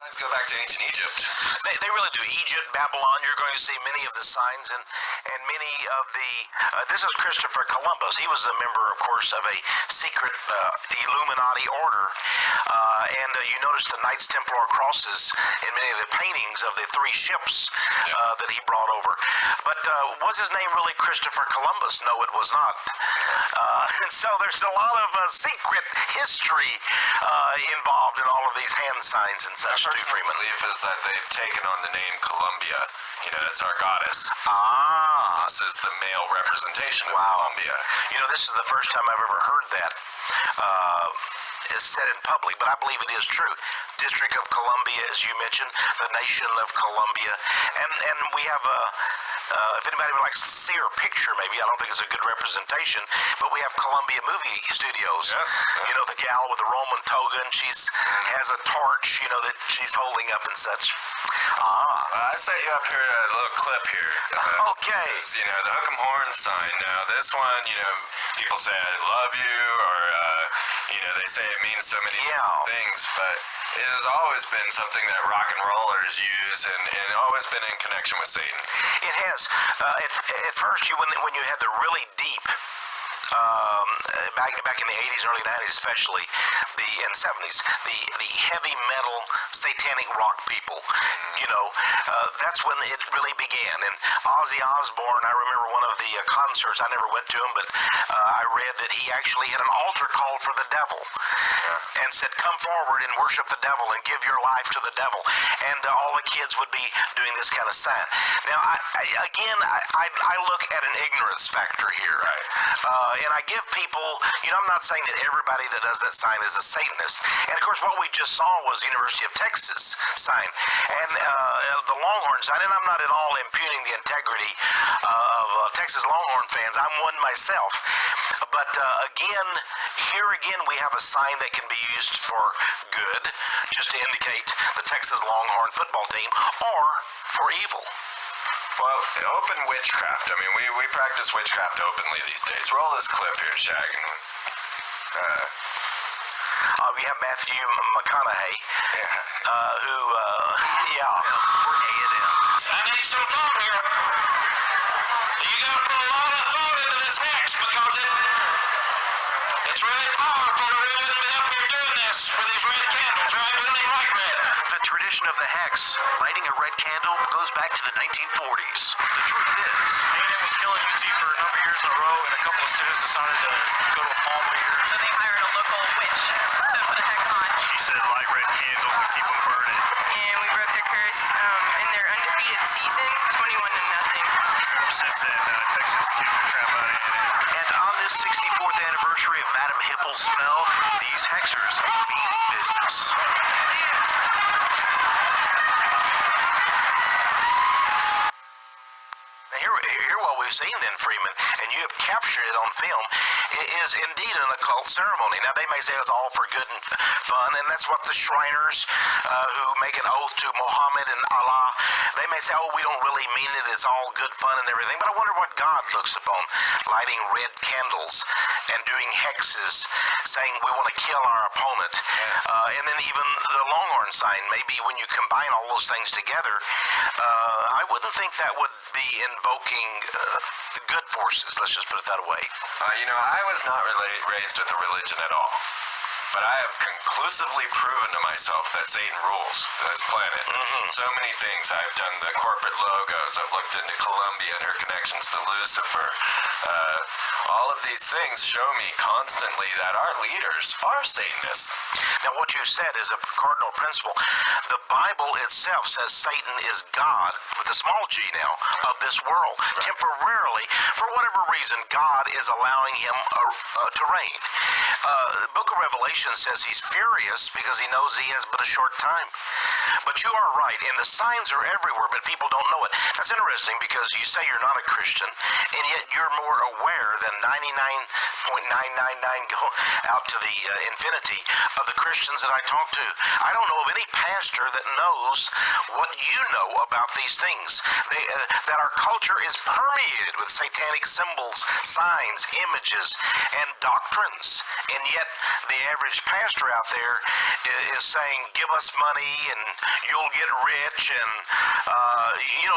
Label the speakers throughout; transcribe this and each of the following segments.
Speaker 1: Let's go back to ancient Egypt.
Speaker 2: They really do. Egypt, Babylon, you're going to see many of the signs and many of the... this is Christopher Columbus. He was a member, of course, of a secret Illuminati order. You notice the Knights Templar crosses in many of the paintings of the three ships that he brought over. But was his name really Christopher Columbus? No, it was not. And so there's a lot of secret history involved in all of these hand signs and such.
Speaker 1: My personal belief is that they've taken on the name Columbia. You know, that's our goddess. This is the male representation of Columbia.
Speaker 2: You know, this is the first time I've ever heard that is said in public, but I believe it is true. District of Columbia, as you mentioned, the nation of Columbia, and we have a... if anybody would like to see her picture, maybe, I don't think it's a good representation, but we have Columbia Movie Studios.
Speaker 1: Yes.
Speaker 2: You know, the gal with the Roman toga, and has a torch, you know, that she's holding up and such.
Speaker 1: I set you up here a little clip here.
Speaker 2: Okay.
Speaker 1: You know, the hook 'em horns sign. Now, this one, you know, people say I love you, or, you know, they say it means so many different things, but it has always been something that rock and rollers use, and always been in connection with Satan.
Speaker 2: It has. At first, when you had the really deep, back in the 80s and early 90s especially, and 70s, the heavy metal satanic rock people, you know, that's when it really began. And Ozzy Osbourne, I remember one of the concerts, I never went to him, but I read that he actually had an altar call for the devil and said, come forward and worship the devil and give your life to the devil. And all the kids would be doing this kind of sign. Now, I look at an ignorance factor here. And I give people, you know, I'm not saying that everybody that does that sign is a Satanist. And of course, what we just saw was the University of Texas sign. And the Longhorn sign, and I'm not at all impugning the integrity of Texas Longhorn fans. I'm one myself. But here again, we have a sign that can be used for good, just to indicate the Texas Longhorn football team, or for evil.
Speaker 1: Well, open witchcraft. I mean, we practice witchcraft openly these days. Roll this clip here, Shag.
Speaker 2: We have Matthew McConaughey, who, for A&M.
Speaker 3: I need some thought here. You got to put a lot of thought into this hex, because it's really powerful, or we wouldn't be up here doing this with these red candles, right? We don't even like red.
Speaker 2: The tradition of the hex, lighting a red candle, goes back to the 1940s. The truth is,
Speaker 4: A&M was killing UT for a number of years in a row, and a couple of students decided to go to a palm reader.
Speaker 5: So they hired a local witch to put a hex on.
Speaker 4: She said light red candles would keep them burning.
Speaker 5: And we broke their curse in their undefeated season, 21-0.
Speaker 4: Since then, Texas kicked the crap out of A&M.
Speaker 2: and on this 64th anniversary of Madam Hippel's spell, these hexers mean business. Here what we've seen then, Freeman, and you have captured it on film, is indeed an occult ceremony. Now, they may say it's all for good and fun, and that's what the Shriners who make an oath to Muhammad and Allah, they may say, oh, we don't really mean it, it's all good fun and everything, but I wonder what God looks upon, lighting red candles and doing hexes, saying we want to kill our opponent. And then even the Longhorn sign, maybe when you combine all those things together, I wouldn't think that would be invoking good forces, let's just put it that way.
Speaker 1: You know, I was not raised with a religion at all. but I have conclusively proven to myself that Satan rules this planet. So many things. I've done the corporate logos. I've looked into Columbia and her connections to Lucifer. All of these things show me constantly that our leaders are Satanists.
Speaker 2: Now, what you said is a cardinal principle. The Bible itself says Satan is God, with a small g now, of this world. Right. Temporarily, for whatever reason, God is allowing him to reign. The book of Revelation says he's furious because he knows he has but a short time. But you are right, and the signs are everywhere, but people don't know it. That's interesting because you say you're not a Christian, and yet you're more aware than 99.999 go out to the infinity of the Christians that I talk to. I don't know of any pastor that knows what you know about these things. That our culture is permeated with satanic symbols, signs, images, and doctrines. And yet the average pastor out there is saying, give us money and you'll get rich, and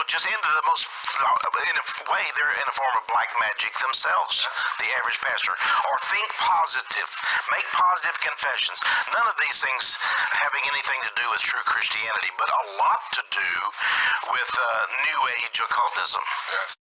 Speaker 2: just into the most, in a way, they're in a form of black magic themselves, the average pastor. Or think positive, make positive confessions. None of these things having anything to do with true Christianity, but a lot to do with New Age occultism.
Speaker 1: Yes.